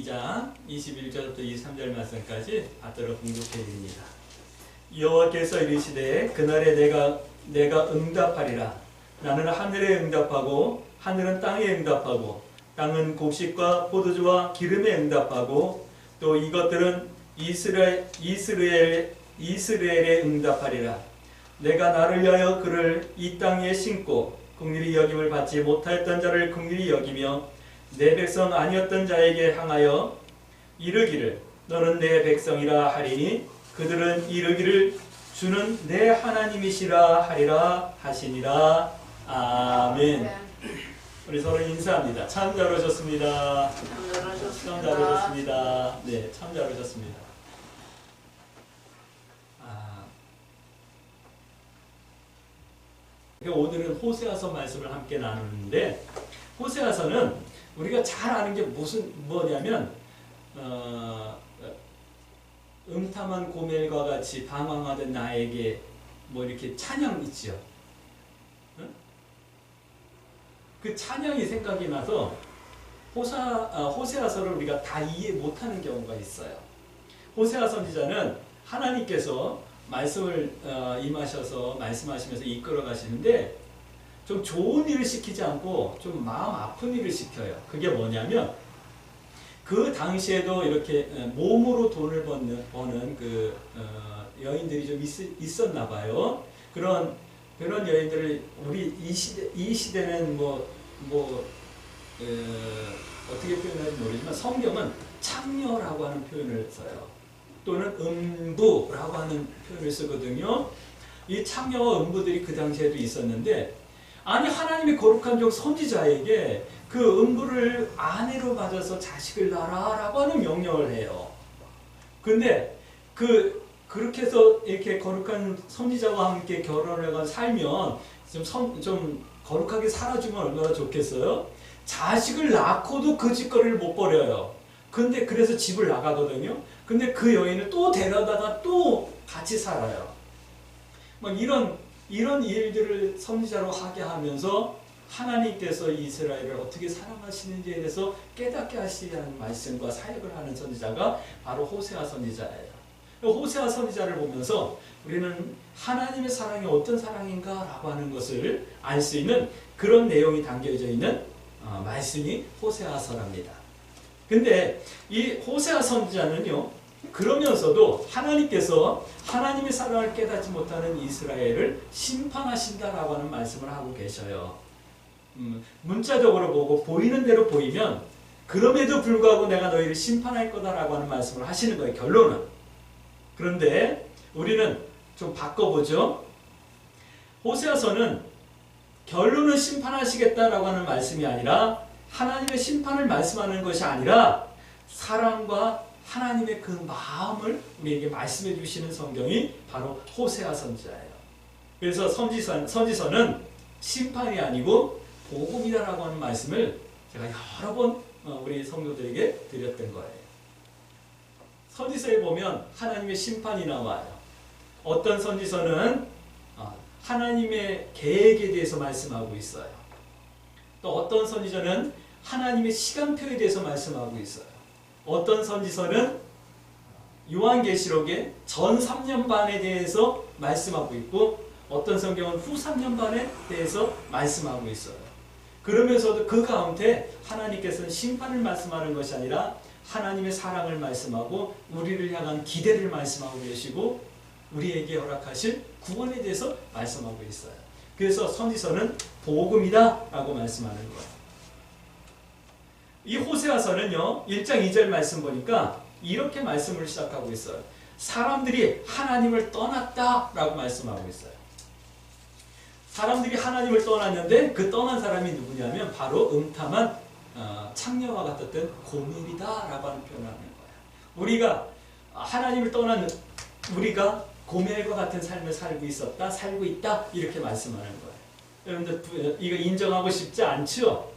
2장 21절부터 23절 말씀까지 받들어 공독해 드립니다. 여호와께서 이르시되 그날에 내가 응답하리라. 나는 하늘에 응답하고 하늘은 땅에 응답하고 땅은 곡식과 포도주와 기름에 응답하고 또 이것들은 이스라엘에 응답하리라. 내가 나를 위하여 그를 이 땅에 심고 긍휼히 여김을 받지 못하였던 자를 긍휼히 여기며 내 백성 아니었던 자에게 향하여 이르기를 너는 내 백성이라 하리니 그들은 이르기를 주는 내 하나님이시라 하리라 하시니라. 아멘. 우리 서로 인사합니다. 참 잘 오셨습니다. 참 잘 오셨습니다. 네, 참 잘 오셨습니다. 오늘은 호세아서 말씀을 함께 나누는데, 호세아서는 우리가 잘 아는 게 뭐냐면 음탐한 고멜과 같이 방황하던 나에게 뭐 이렇게 찬양 있죠. 응? 그 찬양이 생각이 나서 호세아서를 우리가 다 이해 못하는 경우가 있어요. 호세아 선지자는 하나님께서 말씀을 임하셔서 말씀하시면서 이끌어 가시는데 좀 좋은 일을 시키지 않고 좀 마음 아픈 일을 시켜요. 그게 뭐냐면 그 당시에도 이렇게 몸으로 돈을 버는 그 여인들이 좀 있었나 봐요. 그런 여인들을 우리 이 시대는 어떻게 표현하는지 모르지만 성경은 창녀라고 하는 표현을 써요. 또는 음부라고 하는 표현을 쓰거든요. 이 창녀와 음부들이 그 당시에도 있었는데, 아니 하나님의 거룩한 종 선지자에게 그 음부를 아내로 맞아서 자식을 낳아라라고 하는 명령을 해요. 근데 그렇게 해서 이렇게 거룩한 선지자와 함께 결혼을 해서 살면 좀 거룩하게 살아주면 얼마나 좋겠어요? 자식을 낳고도 그 짓거리를 못 버려요. 근데 그래서 집을 나가거든요. 근데 그 여인을 또 데려다가 또 같이 살아요. 막 이런 일들을 선지자로 하게 하면서 하나님께서 이스라엘을 어떻게 사랑하시는지에 대해서 깨닫게 하시는 말씀과 사역을 하는 선지자가 바로 호세아 선지자예요. 호세아 선지자를 보면서 우리는 하나님의 사랑이 어떤 사랑인가라고 하는 것을 알 수 있는 그런 내용이 담겨져 있는 말씀이 호세아서랍니다. 근데 이 호세아 선지자는요, 그러면서도 하나님께서 하나님의 사랑을 깨닫지 못하는 이스라엘을 심판하신다라고 하는 말씀을 하고 계셔요. 문자적으로 보고 보이는 대로 보이면 그럼에도 불구하고 내가 너희를 심판할 거다라고 하는 말씀을 하시는 거예요, 결론은. 그런데 우리는 좀 바꿔보죠. 호세아서는 결론은 심판하시겠다라고 하는 말씀이 아니라 하나님의 심판을 말씀하는 것이 아니라 사랑과 하나님의 그 마음을 우리에게 말씀해 주시는 성경이 바로 호세아 선지자예요. 그래서 선지서는 심판이 아니고 복음이다라고 하는 말씀을 제가 여러 번 우리 성도들에게 드렸던 거예요. 선지서에 보면 하나님의 심판이 나와요. 어떤 선지서는 하나님의 계획에 대해서 말씀하고 있어요. 또 어떤 선지서는 하나님의 시간표에 대해서 말씀하고 있어요. 어떤 선지서는 요한계시록의 전 3년 반에 대해서 말씀하고 있고 어떤 성경은 후 3년 반에 대해서 말씀하고 있어요. 그러면서도 그 가운데 하나님께서는 심판을 말씀하는 것이 아니라 하나님의 사랑을 말씀하고 우리를 향한 기대를 말씀하고 계시고 우리에게 허락하실 구원에 대해서 말씀하고 있어요. 그래서 선지서는 복음이다 라고 말씀하는 거예요. 이 호세아서는요, 1장 2절 말씀 보니까 이렇게 말씀을 시작하고 있어요. 사람들이 하나님을 떠났다 라고 말씀하고 있어요. 사람들이 하나님을 떠났는데 그 떠난 사람이 누구냐면 바로 음탐한 창녀와 같았던 고멜이다 라고 하는 표현을 하는 거예요. 우리가 하나님을 떠난 우리가 고멜과 같은 삶을 살고 있다 이렇게 말씀하는 거예요. 여러분들 이거 인정하고 싶지 않죠?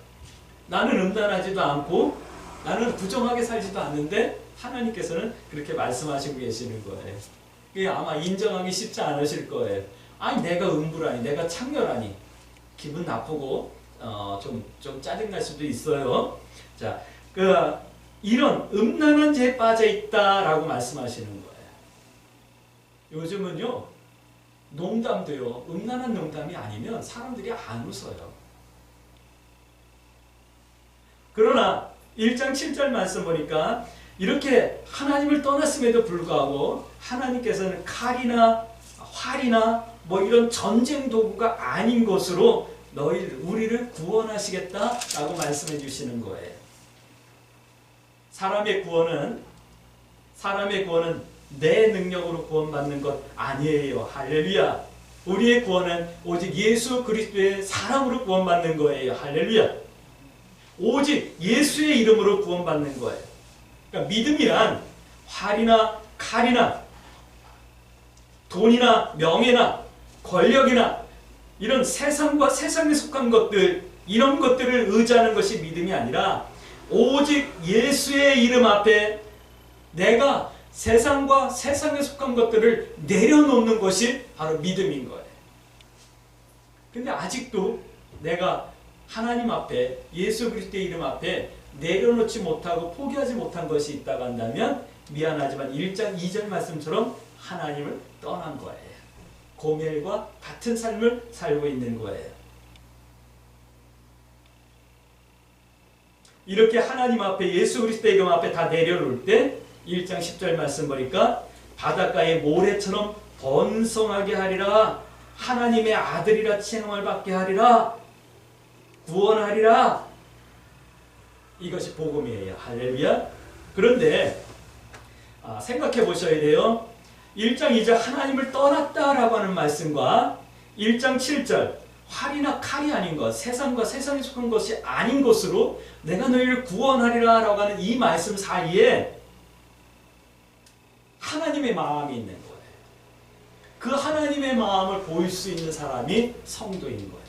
나는 음란하지도 않고 나는 부정하게 살지도 않는데 하나님께서는 그렇게 말씀하시고 계시는 거예요. 그게 아마 인정하기 쉽지 않으실 거예요. 아니 내가 음부라니 내가 창녀라니 기분 나쁘고 좀 짜증날 수도 있어요. 자, 이런 음란한 죄에 빠져 있다라고 말씀하시는 거예요. 요즘은요, 농담도요, 음란한 농담이 아니면 사람들이 안 웃어요. 그러나 1장 7절 말씀 보니까 이렇게 하나님을 떠났음에도 불구하고 하나님께서는 칼이나 활이나 뭐 이런 전쟁 도구가 아닌 것으로 우리를 구원하시겠다라고 말씀해 주시는 거예요. 사람의 구원은 내 능력으로 구원받는 것 아니에요. 할렐루야. 우리의 구원은 오직 예수 그리스도의 사랑으로 구원받는 거예요. 할렐루야. 오직 예수의 이름으로 구원받는 거예요. 그러니까 믿음이란 활이나 칼이나 돈이나 명예나 권력이나 이런 세상과 세상에 속한 것들, 이런 것들을 의지하는 것이 믿음이 아니라 오직 예수의 이름 앞에 내가 세상과 세상에 속한 것들을 내려놓는 것이 바로 믿음인 거예요. 근데 아직도 내가 하나님 앞에, 예수 그리스도의 이름 앞에 내려놓지 못하고 포기하지 못한 것이 있다고 한다면 미안하지만 1장 2절 말씀처럼 하나님을 떠난 거예요. 고멜과 같은 삶을 살고 있는 거예요. 이렇게 하나님 앞에, 예수 그리스도의 이름 앞에 다 내려놓을 때 1장 10절 말씀 보니까 바닷가의 모래처럼 번성하게 하리라, 하나님의 아들이라 칭함을 받게 하리라, 구원하리라. 이것이 복음이에요. 할렐루야. 그런데 생각해 보셔야 돼요. 1장 2절 하나님을 떠났다라고 하는 말씀과 1장 7절 활이나 칼이 아닌 것, 세상과 세상에 속한 것이 아닌 것으로 내가 너희를 구원하리라 라고 하는 이 말씀 사이에 하나님의 마음이 있는 거예요. 그 하나님의 마음을 보일 수 있는 사람이 성도인 거예요.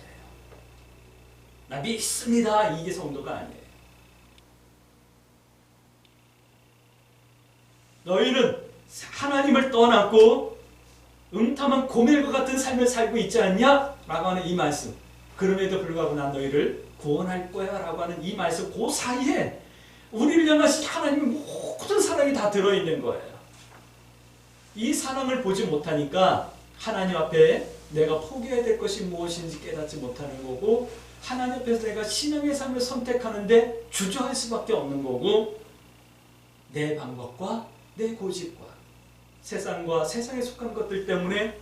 나 믿습니다. 이게 성도가 아니에요. 너희는 하나님을 떠났고 음탕한 고멜과 같은 삶을 살고 있지 않냐? 라고 하는 이 말씀. 그럼에도 불구하고 난 너희를 구원할 거야 라고 하는 이 말씀, 그 사이에 우리를 향하신 하나님의 모든 사랑이 다 들어있는 거예요. 이 사랑을 보지 못하니까 하나님 앞에 내가 포기해야 될 것이 무엇인지 깨닫지 못하는 거고, 하나님 앞에서 내가 신앙의 삶을 선택하는데 주저할 수밖에 없는 거고, 내 방법과 내 고집과 세상과 세상에 속한 것들 때문에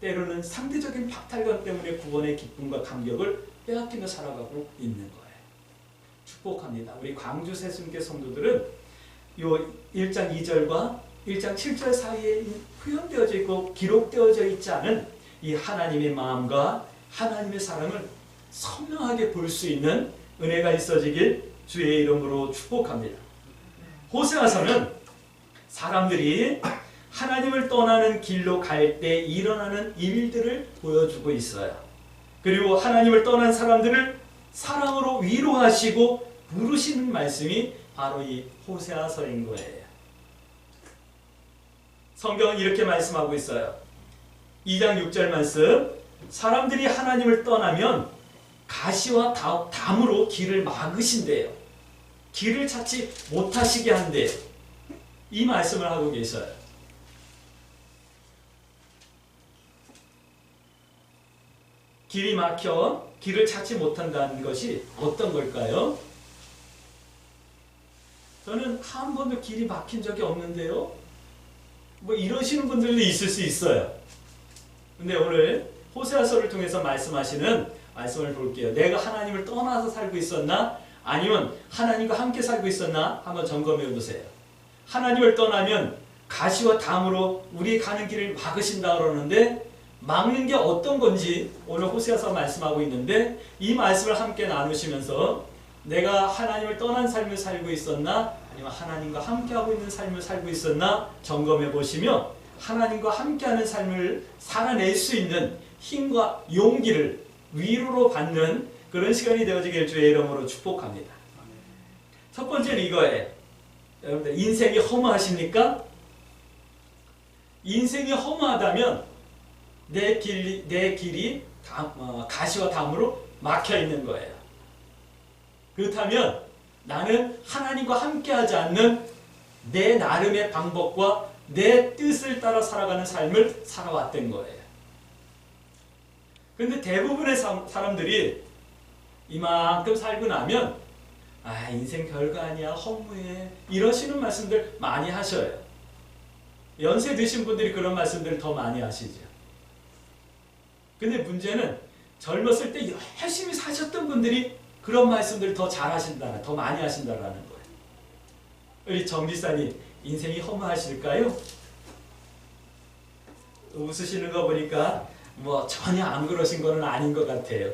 때로는 상대적인 박탈감 때문에 구원의 기쁨과 감격을 빼앗기며 살아가고 있는 거예요. 축복합니다. 우리 광주 새순교 성도들은 요 1장 2절과 1장 7절 사이에 표현되어져 있고 기록되어져 있지 않은 이 하나님의 마음과 하나님의 사랑을 선명하게 볼 수 있는 은혜가 있어지길 주의 이름으로 축복합니다. 호세아서는 사람들이 하나님을 떠나는 길로 갈 때 일어나는 일들을 보여주고 있어요. 그리고 하나님을 떠난 사람들을 사랑으로 위로하시고 부르시는 말씀이 바로 이 호세아서인 거예요. 성경은 이렇게 말씀하고 있어요. 2장 6절 말씀, 사람들이 하나님을 떠나면 가시와 담으로 길을 막으신대요. 길을 찾지 못하시게 한대요. 이 말씀을 하고 계셔요. 길이 막혀 길을 찾지 못한다는 것이 어떤 걸까요? 저는 한 번도 길이 막힌 적이 없는데요. 뭐 이러시는 분들도 있을 수 있어요. 근데 오늘 호세아서를 통해서 말씀하시는 말씀을 볼게요. 내가 하나님을 떠나서 살고 있었나? 아니면 하나님과 함께 살고 있었나? 한번 점검해 보세요. 하나님을 떠나면 가시와 담으로 우리 가는 길을 막으신다 그러는데, 막는 게 어떤 건지 오늘 호세아서 말씀하고 있는데, 이 말씀을 함께 나누시면서 내가 하나님을 떠난 삶을 살고 있었나? 아니면 하나님과 함께하고 있는 삶을 살고 있었나? 점검해 보시며 하나님과 함께하는 삶을 살아낼 수 있는 힘과 용기를 위로로 받는 그런 시간이 되어지길 주의 이름으로 축복합니다. 첫 번째는 이거예요. 여러분들 인생이 허무하십니까? 인생이 허무하다면 내 길이 가시와 담으로 막혀 있는 거예요. 그렇다면 나는 하나님과 함께하지 않는 내 나름의 방법과 내 뜻을 따라 살아가는 삶을 살아왔던 거예요. 그런데 대부분의 사람들이 이만큼 살고 나면 인생 별거 아니야, 허무해, 이러시는 말씀들 많이 하셔요. 연세 드신 분들이 그런 말씀들을 더 많이 하시죠. 근데 문제는 젊었을 때 열심히 사셨던 분들이 그런 말씀들을 더 잘하신다는, 더 많이 하신다는 거예요. 우리 정지사님, 인생이 허무하실까요? 웃으시는 거 보니까 전혀 안 그러신 거는 아닌 것 같아요.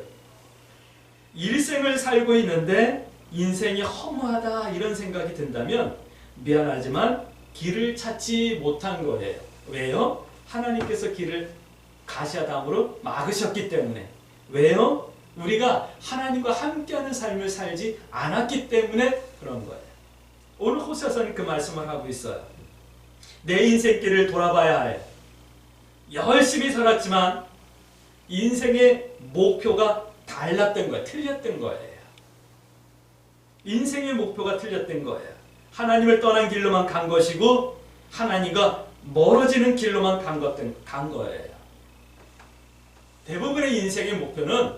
일생을 살고 있는데 인생이 허무하다 이런 생각이 든다면 미안하지만 길을 찾지 못한 거예요. 왜요? 하나님께서 길을 가시아담으로 막으셨기 때문에. 왜요? 우리가 하나님과 함께하는 삶을 살지 않았기 때문에 그런 거예요. 오늘 호세아서는 그 말씀을 하고 있어요. 내 인생길을 돌아봐야 해. 열심히 살았지만 인생의 목표가 달랐던 거예요. 틀렸던 거예요. 인생의 목표가 틀렸던 거예요. 하나님을 떠난 길로만 간 것이고 하나님과 멀어지는 길로만 간 거예요. 대부분의 인생의 목표는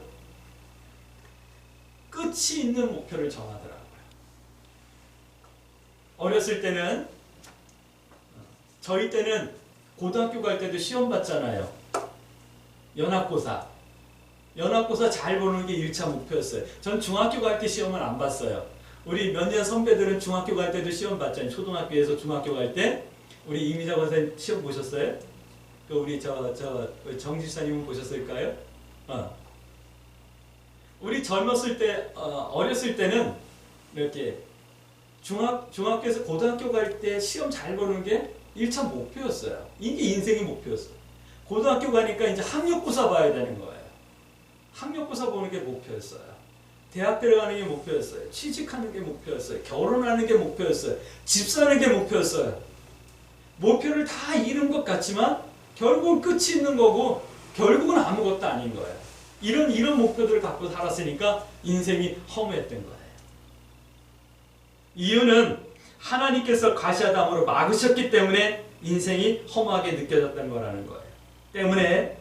끝이 있는 목표를 정하더라고요. 어렸을 때는, 저희 때는 고등학교 갈 때도 시험 봤잖아요. 연합고사 잘 보는 게 1차 목표였어요. 전 중학교 갈 때 시험을 안 봤어요. 우리 몇 년 선배들은 중학교 갈 때도 시험 봤잖아요. 초등학교에서 중학교 갈 때. 우리 이미자 권사님 시험 보셨어요? 우리 정지사님은 보셨을까요? 우리 젊었을 때, 어렸을 때는 이렇게 중학교에서 고등학교 갈 때 시험 잘 보는 게 1차 목표였어요. 이게 인생의 목표였어요. 고등학교 가니까 이제 학력고사 봐야 되는 거예요. 학력고사 보는 게 목표였어요. 대학 들어가는 게 목표였어요. 취직하는 게 목표였어요. 결혼하는 게 목표였어요. 집 사는 게 목표였어요. 목표를 다 이룬 것 같지만 결국은 끝이 있는 거고 결국은 아무것도 아닌 거예요. 이런 목표들을 갖고 살았으니까 인생이 허무했던 거예요. 이유는 하나님께서 가시아담으로 막으셨기 때문에 인생이 허무하게 느껴졌던 거라는 거예요. 때문에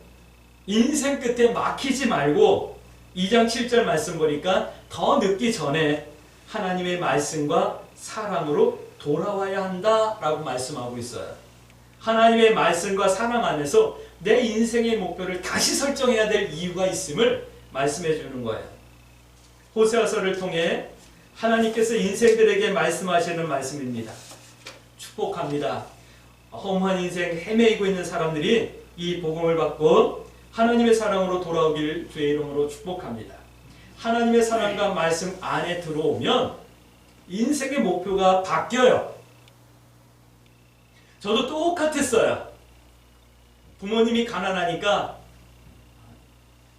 인생 끝에 막히지 말고 2장 7절 말씀 보니까 더 늦기 전에 하나님의 말씀과 사랑으로 돌아와야 한다라고 말씀하고 있어요. 하나님의 말씀과 사랑 안에서 내 인생의 목표를 다시 설정해야 될 이유가 있음을 말씀해 주는 거예요. 호세아서를 통해 하나님께서 인생들에게 말씀하시는 말씀입니다. 축복합니다. 허무한 인생 헤매이고 있는 사람들이 이 복음을 받고 하나님의 사랑으로 돌아오길 주의 이름으로 축복합니다. 하나님의 사랑과 말씀 안에 들어오면 인생의 목표가 바뀌어요. 저도 똑같았어요. 부모님이 가난하니까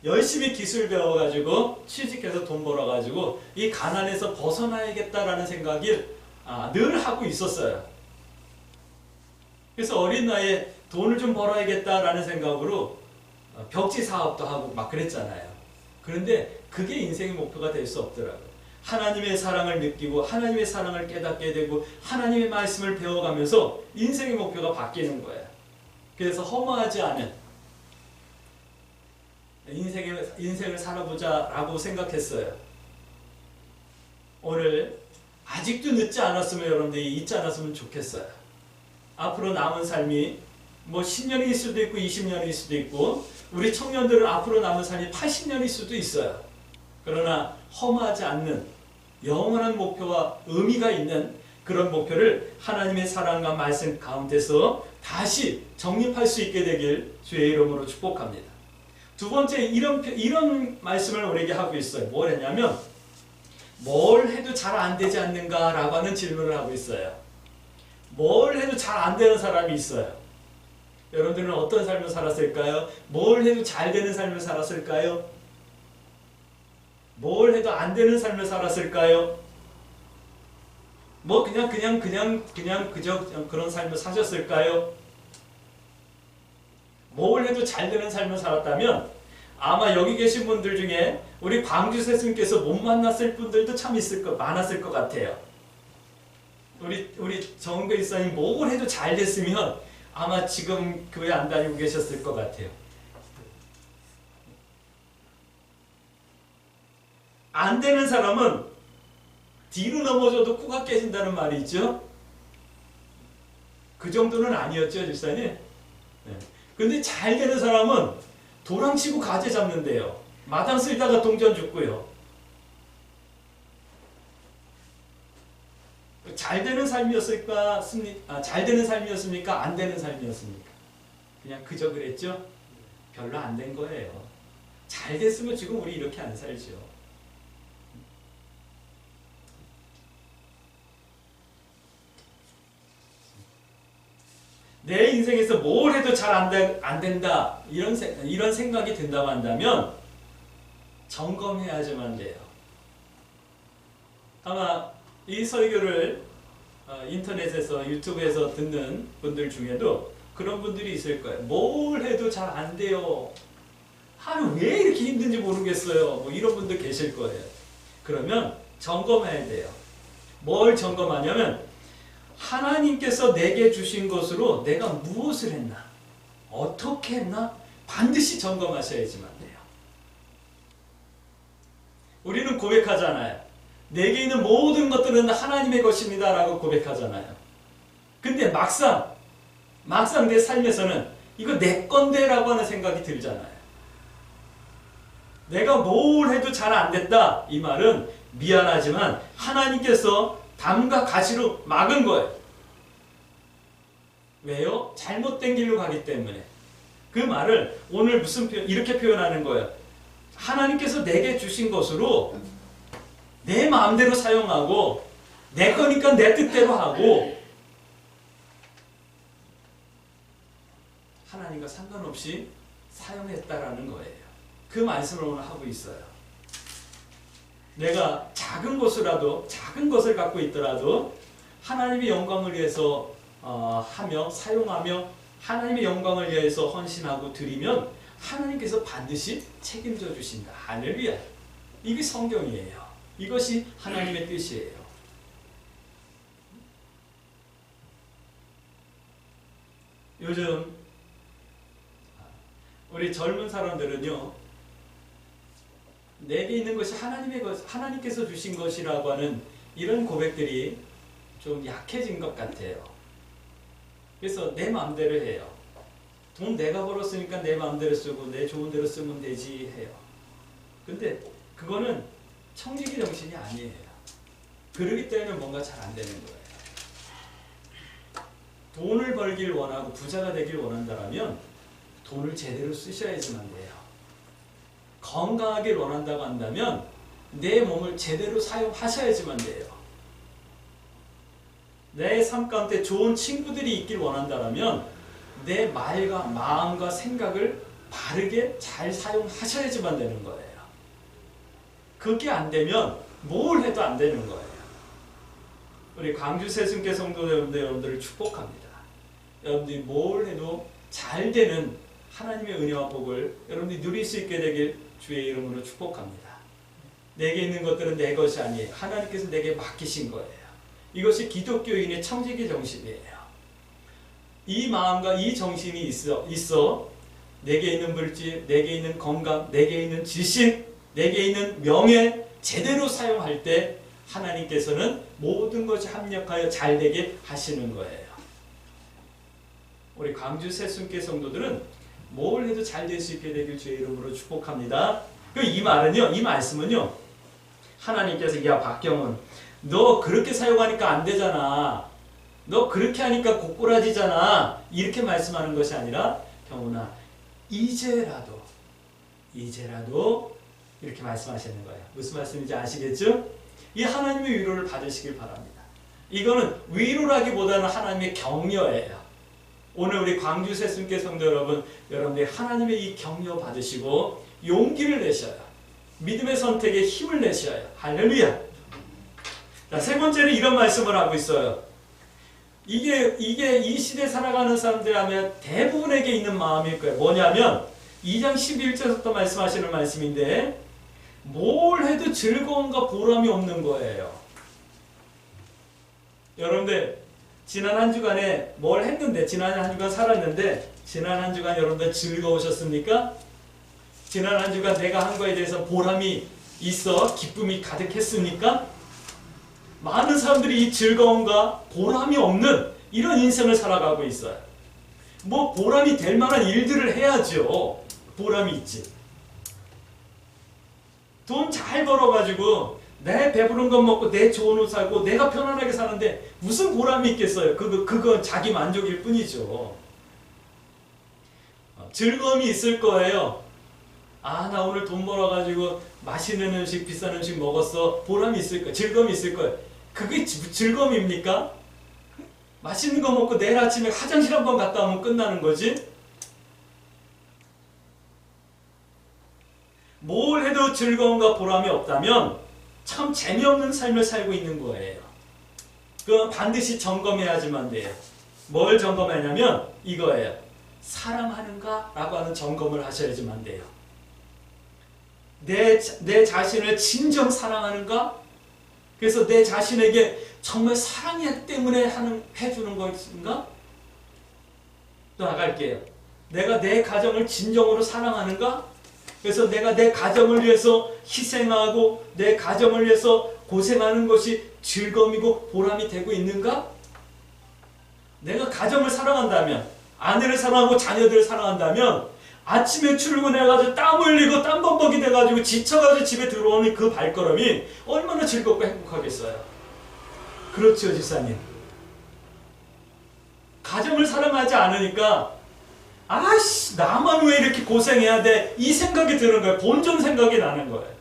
열심히 기술 배워가지고 취직해서 돈 벌어가지고 이 가난에서 벗어나야겠다라는 생각을 늘 하고 있었어요. 그래서 어린 나이에 돈을 좀 벌어야겠다라는 생각으로 벽지 사업도 하고 막 그랬잖아요. 그런데 그게 인생의 목표가 될 수 없더라고요. 하나님의 사랑을 느끼고 하나님의 사랑을 깨닫게 되고 하나님의 말씀을 배워가면서 인생의 목표가 바뀌는 거예요. 그래서 허무하지 않은 인생을 살아보자라고 생각했어요. 오늘 아직도 늦지 않았으면 여러분들이 잊지 않았으면 좋겠어요. 앞으로 남은 삶이 10년일 수도 있고 20년일 수도 있고 우리 청년들은 앞으로 남은 삶이 80년일 수도 있어요. 그러나 허무하지 않는 영원한 목표와 의미가 있는 그런 목표를 하나님의 사랑과 말씀 가운데서 다시 정립할 수 있게 되길 주의 이름으로 축복합니다. 두 번째 이런 말씀을 우리에게 하고 있어요. 뭘 했냐면 뭘 해도 잘 안 되지 않는가 라고 하는 질문을 하고 있어요. 뭘 해도 잘 안 되는 사람이 있어요. 여러분들은 어떤 삶을 살았을까요? 뭘 해도 잘 되는 삶을 살았을까요? 뭘 해도 안 되는 삶을 살았을까요? 그냥 그런 삶을 사셨을까요? 뭘 해도 잘 되는 삶을 살았다면 아마 여기 계신 분들 중에 우리 광주 스님께서 못 만났을 분들도 참 많았을 것 같아요. 우리 정은교 이사님 뭘 해도 잘 됐으면 아마 지금 교회 안 다니고 계셨을 것 같아요. 안 되는 사람은 뒤로 넘어져도 코가 깨진다는 말이 있죠. 그 정도는 아니었죠, 집사님. 네. 근데 잘 되는 사람은 도랑치고 가재 잡는데요. 마당 쓸다가 동전 죽고요. 잘 되는 삶이었습니까? 잘 되는 삶이었습니까? 안 되는 삶이었습니까? 그냥 그저 그랬죠? 별로 안 된 거예요. 잘 됐으면 지금 우리 이렇게 안 살죠. 내 인생에서 뭘 해도 잘 안 된다 이런 생각이 든다고 한다면 점검해야지만 돼요. 아마 이 설교를 인터넷에서 유튜브에서 듣는 분들 중에도 그런 분들이 있을 거예요. 뭘 해도 잘 안 돼요. 왜 이렇게 힘든지 모르겠어요. 뭐 이런 분들 계실 거예요. 그러면 점검해야 돼요. 뭘 점검하냐면 하나님께서 내게 주신 것으로 내가 무엇을 했나? 어떻게 했나? 반드시 점검하셔야지만 돼요. 우리는 고백하잖아요. 내게 있는 모든 것들은 하나님의 것입니다 라고 고백하잖아요. 근데 막상 내 삶에서는 이거 내 건데 라고 하는 생각이 들잖아요. 내가 뭘 해도 잘 안 됐다 이 말은 미안하지만 하나님께서 담과 가시로 막은 거예요. 왜요? 잘못된 길로 가기 때문에. 그 말을 오늘 이렇게 표현하는 거예요. 하나님께서 내게 주신 것으로 내 마음대로 사용하고 내 거니까 내 뜻대로 하고 하나님과 상관없이 사용했다라는 거예요. 그 말씀을 오늘 하고 있어요. 내가 작은 것을 갖고 있더라도 하나님의 영광을 위해서 사용하며 하나님의 영광을 위해서 헌신하고 드리면 하나님께서 반드시 책임져 주신다. 할렐루야. 이게 성경이에요. 이것이 하나님의 뜻이에요. 요즘 우리 젊은 사람들은요, 내게 있는 것이 하나님께서 주신 것이라고 하는 이런 고백들이 좀 약해진 것 같아요. 그래서 내 마음대로 해요. 돈 내가 벌었으니까 내 마음대로 쓰고 내 좋은 대로 쓰면 되지 해요. 근데 그거는 청지기 정신이 아니에요. 그러기 때문에 뭔가 잘 안 되는 거예요. 돈을 벌길 원하고 부자가 되길 원한다면 돈을 제대로 쓰셔야지만 돼요. 건강하길 원한다고 한다면 내 몸을 제대로 사용하셔야지만 돼요. 내 삶 가운데 좋은 친구들이 있길 원한다면 내 말과 마음과 생각을 바르게 잘 사용하셔야지만 되는 거예요. 그게 안 되면 뭘 해도 안 되는 거예요. 우리 광주 새순교 성도 여러분들을 축복합니다. 여러분들이 뭘 해도 잘 되는 하나님의 은혜와 복을 여러분들이 누릴 수 있게 되길 주의 이름으로 축복합니다. 내게 있는 것들은 내 것이 아니에요. 하나님께서 내게 맡기신 거예요. 이것이 기독교인의 청지기 정신이에요. 이 마음과 이 정신이 있어 내게 있는 물질, 내게 있는 건강, 내게 있는 지식, 내게 있는 명예 제대로 사용할 때 하나님께서는 모든 것이 합력하여 잘되게 하시는 거예요. 우리 광주 새순교 성도들은 뭘 해도 잘 될 수 있게 되길 주의 이름으로 축복합니다. 이 말씀은요, 하나님께서 야 박경은 너 그렇게 사용하니까 안 되잖아. 너 그렇게 하니까 고꾸라지잖아. 이렇게 말씀하는 것이 아니라 경훈아 이제라도 이렇게 말씀하시는 거예요. 무슨 말씀인지 아시겠죠? 이 하나님의 위로를 받으시길 바랍니다. 이거는 위로라기보다는 하나님의 격려예요. 오늘 우리 광주 새순교 성도 여러분들이 하나님의 이 격려 받으시고 용기를 내셔요. 믿음의 선택에 힘을 내셔요. 할렐루야. 자, 세 번째는 이런 말씀을 하고 있어요. 이게 이 시대 살아가는 사람들이라면 대부분에게 있는 마음일 거예요. 뭐냐면 2장 11절부터 말씀하시는 말씀인데 뭘 해도 즐거움과 보람이 없는 거예요. 여러분들 지난 한 주간에 뭘 했는데, 지난 한 주간 살았는데 지난 한 주간 여러분들 즐거우셨습니까? 지난 한 주간 내가 한 거에 대해서 보람이 있어 기쁨이 가득했습니까? 많은 사람들이 이 즐거움과 보람이 없는 이런 인생을 살아가고 있어요. 뭐 보람이 될 만한 일들을 해야죠. 보람이 있지. 돈 잘 벌어가지고 내 배부른 것 먹고 내 좋은 옷 사고 내가 편안하게 사는데 무슨 보람이 있겠어요. 그건 자기 만족일 뿐이죠. 즐거움이 있을 거예요. 아, 나 오늘 돈 벌어가지고 맛있는 음식, 비싼 음식 먹었어. 보람이 있을 거예요. 즐거움이 있을 거예요. 그게 즐거움입니까? 맛있는 거 먹고 내일 아침에 화장실 한번 갔다 오면 끝나는 거지? 뭘 해도 즐거움과 보람이 없다면 참 재미없는 삶을 살고 있는 거예요. 그건 반드시 점검해야지만 돼요. 뭘 점검하냐면 이거예요. 사랑하는가? 라고 하는 점검을 하셔야지만 돼요. 내 자신을 진정 사랑하는가? 그래서 내 자신에게 정말 사랑이기 때문에 해주는 것인가? 또 나갈게요. 내가 내 가정을 진정으로 사랑하는가? 그래서 내가 내 가정을 위해서 희생하고 내 가정을 위해서 고생하는 것이 즐거움이고 보람이 되고 있는가? 내가 가정을 사랑한다면, 아내를 사랑하고 자녀들을 사랑한다면 아침에 출근해가지고 땀 흘리고 땀범벅이 돼가지고 지쳐가지고 집에 들어오는 그 발걸음이 얼마나 즐겁고 행복하겠어요. 그렇죠, 집사님. 가정을 사랑하지 않으니까 아씨, 나만 왜 이렇게 고생해야 돼? 이 생각이 드는 거예요. 본전 생각이 나는 거예요.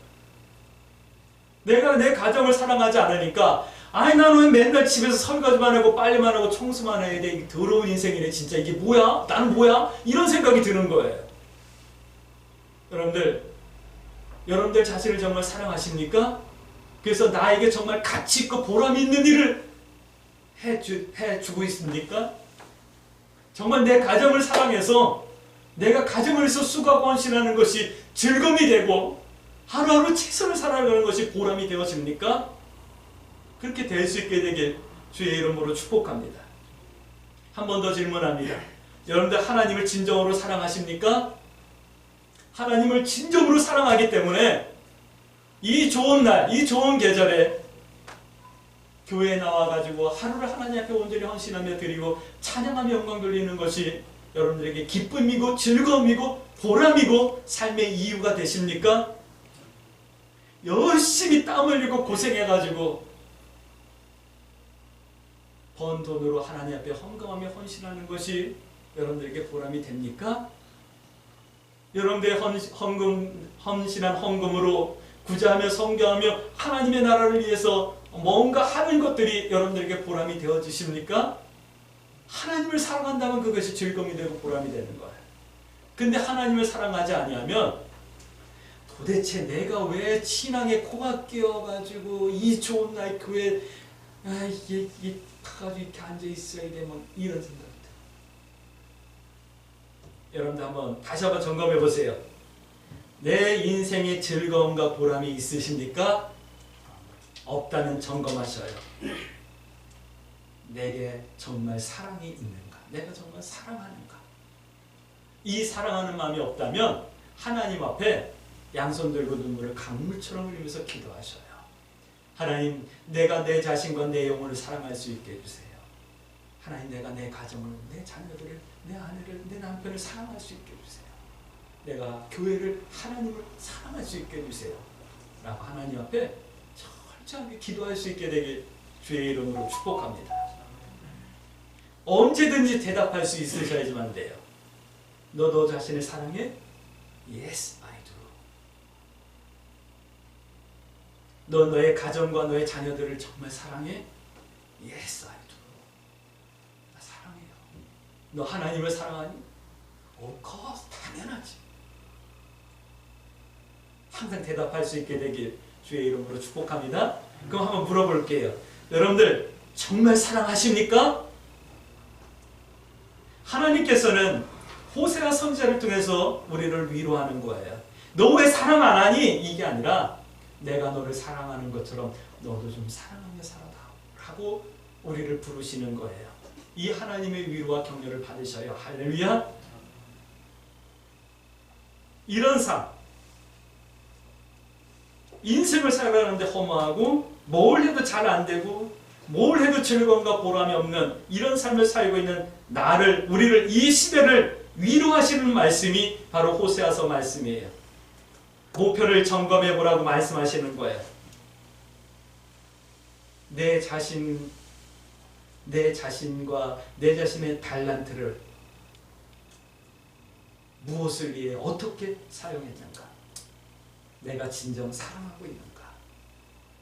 내가 내 가정을 사랑하지 않으니까 아니, 나는 왜 맨날 집에서 설거지만 하고 빨래만 하고 청소만 해야 돼? 더러운 인생이네. 진짜 이게 뭐야? 나는 뭐야? 이런 생각이 드는 거예요. 여러분들 자신을 정말 사랑하십니까? 그래서 나에게 정말 가치 있고 보람 있는 일을 해주고 있습니까? 정말 내 가정을 사랑해서 내가 가정을 위해서 수고하고 헌신하는 것이 즐거움이 되고 하루하루 최선을 살아가는 것이 보람이 되어집니까? 그렇게 될 수 있게 되길 주의 이름으로 축복합니다. 한 번 더 질문합니다. 여러분들 하나님을 진정으로 사랑하십니까? 하나님을 진정으로 사랑하기 때문에 이 좋은 날, 이 좋은 계절에 교회에 나와가지고 하루를 하나님 앞에 온전히 헌신하며 드리고 찬양하며 영광 돌리는 것이 여러분들에게 기쁨이고 즐거움이고 보람이고 삶의 이유가 되십니까? 열심히 땀 흘리고 고생해가지고 번 돈으로 하나님 앞에 헌금하며 헌신하는 것이 여러분들에게 보람이 됩니까? 여러분들의 헌신한 헌금으로 구제하며 성교하며 하나님의 나라를 위해서 뭔가 하는 것들이 여러분들에게 보람이 되어지십니까? 하나님을 사랑한다면 그것이 즐거움이 되고 보람이 되는 거예요. 근데 하나님을 사랑하지 아니하면 도대체 내가 왜 신앙에 코가 끼어가지고 이 좋은 날 교회 이게 가가지고 이렇게 앉아 있어야 돼, 뭐 이런 생각이 들어요. 여러분들 다시 한번 점검해 보세요. 내 인생에 즐거움과 보람이 있으십니까? 없다면 점검하셔요. 내게 정말 사랑이 있는가? 내가 정말 사랑하는가? 이 사랑하는 마음이 없다면 하나님 앞에 양손 들고 눈물을 강물처럼 흘리면서 기도하셔요. 하나님, 내가 내 자신과 내 영혼을 사랑할 수 있게 해주세요. 하나님, 내가 내 가정을, 내 자녀들을, 내 아내를, 내 남편을 사랑할 수 있게 해주세요. 내가 교회를, 하나님을 사랑할 수 있게 해주세요. 라고 하나님 앞에 철저하게 기도할 수 있게 되길 주의 이름으로 축복합니다. 언제든지 대답할 수 있으셔야지만 돼요. 너 자신을 사랑해? Yes, I do. 너 너의 가정과 너의 자녀들을 정말 사랑해? Yes, I do. 나 사랑해요. 너 하나님을 사랑하니? Of course, 당연하지. 항상 대답할 수 있게 되길 주의 이름으로 축복합니다. 그럼 한번 물어볼게요. 여러분들 정말 사랑하십니까? 하나님께서는 호세아 선지자를 통해서 우리를 위로하는 거예요. 너 왜 사랑 안 하니? 이게 아니라 내가 너를 사랑하는 것처럼 너도 좀 사랑하며 살아라 라고 우리를 부르시는 거예요. 이 하나님의 위로와 격려를 받으셔요. 할렐루야. 이런 삶, 인생을 살아가는데 허무하고 뭘 해도 잘 안 되고 뭘 해도 즐거움과 보람이 없는 이런 삶을 살고 있는 나를, 우리를, 이 시대를 위로하시는 말씀이 바로 호세아서 말씀이에요. 목표를 점검해 보라고 말씀하시는 거예요. 내 자신과 내 자신의 달란트를 무엇을 위해 어떻게 사용했는가? 내가 진정 사랑하고 있는가?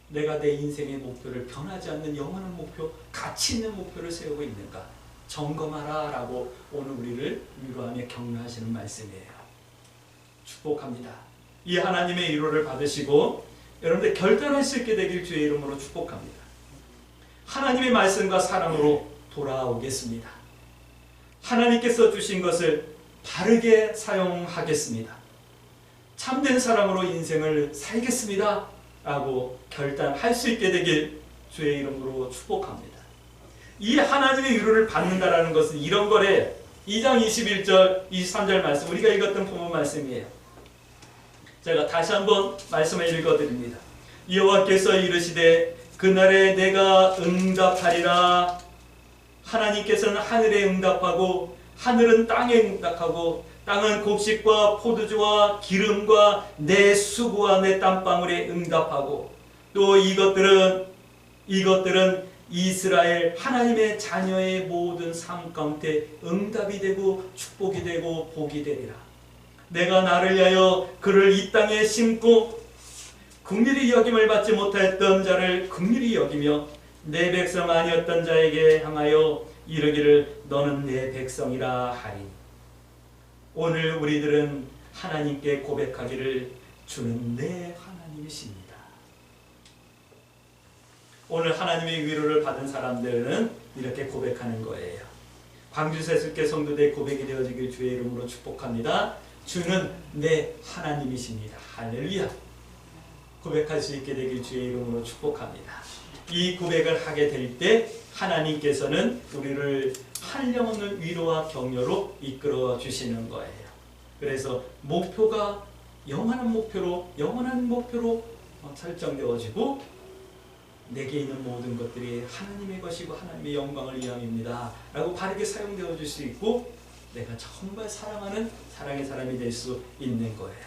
내가 내 인생의 목표를 변하지 않는 영원한 목표, 가치 있는 목표를 세우고 있는가? 점검하라 라고 오늘 우리를 위로하며 격려하시는 말씀이에요. 축복합니다. 이 하나님의 위로를 받으시고 여러분들 결단할 수 있게 되길 주의 이름으로 축복합니다. 하나님의 말씀과 사랑으로 돌아오겠습니다. 하나님께서 주신 것을 바르게 사용하겠습니다. 참된 사랑으로 인생을 살겠습니다 라고 결단할 수 있게 되길 주의 이름으로 축복합니다. 이 하나님의 위로를 받는다라는 것은 이런 거래. 2장 21절 23절 말씀, 우리가 읽었던 본문 말씀이에요. 제가 다시 한번 말씀을 읽어드립니다. 여호와께서 이르시되 그날에 내가 응답하리라. 하나님께서는 하늘에 응답하고 하늘은 땅에 응답하고 땅은 곡식과 포도주와 기름과 내 수고와 내 땀방울에 응답하고 또 이것들은 이스라엘 하나님의 자녀의 모든 삶 가운데 응답이 되고 축복이 되고 복이 되리라. 내가 나를 위하여 그를 이 땅에 심고 긍휼히 여김을 받지 못하였던 자를 긍휼히 여기며 내 백성 아니었던 자에게 향하여 이르기를 너는 내 백성이라 하리. 오늘 우리들은 하나님께 고백하기를 주는 내 하나님이십니다. 오늘 하나님의 위로를 받은 사람들은 이렇게 고백하는 거예요. 광주세습계 성도들의 고백이 되어지길 주의 이름으로 축복합니다. 주는 내 하나님이십니다. 할렐루야. 고백할 수 있게 되길 주의 이름으로 축복합니다. 이 고백을 하게 될 때 하나님께서는 우리를 한량없는 위로와 격려로 이끌어 주시는 거예요. 그래서 목표가 영원한 목표로 설정되어지고 내게 있는 모든 것들이 하나님의 것이고 하나님의 영광을 위함입니다 라고 바르게 사용되어 줄 수 있고 내가 정말 사랑하는 사랑의 사람이 될 수 있는 거예요.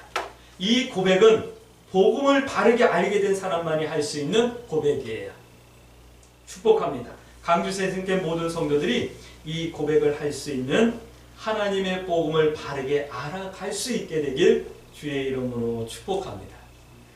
이 고백은 복음을 바르게 알게 된 사람만이 할 수 있는 고백이에요. 축복합니다. 강주세승계 모든 성도들이 이 고백을 할 수 있는 하나님의 복음을 바르게 알아갈 수 있게 되길 주의 이름으로 축복합니다.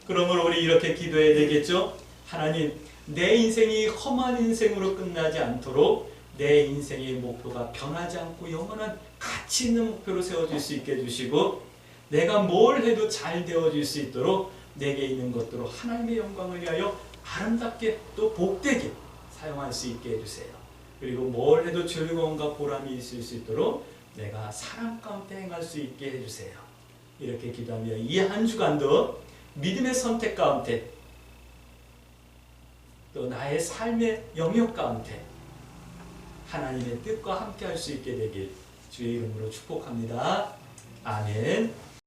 그러므로 우리 이렇게 기도해야 되겠죠? 하나님, 내 인생이 험한 인생으로 끝나지 않도록 내 인생의 목표가 변하지 않고 영원한 가치 있는 목표로 세워질 수 있게 해주시고 내가 뭘 해도 잘 되어질 수 있도록 내게 있는 것들로 하나님의 영광을 위하여 아름답게 또 복되게 사용할 수 있게 해주세요. 그리고 뭘 해도 즐거움과 보람이 있을 수 있도록 내가 사랑 가운데 행할 수 있게 해주세요. 이렇게 기도하며 이 한 주간도 믿음의 선택 가운데 또 나의 삶의 영역 가운데 하나님의 뜻과 함께 할 수 있게 되길 주의 이름으로 축복합니다. 아멘.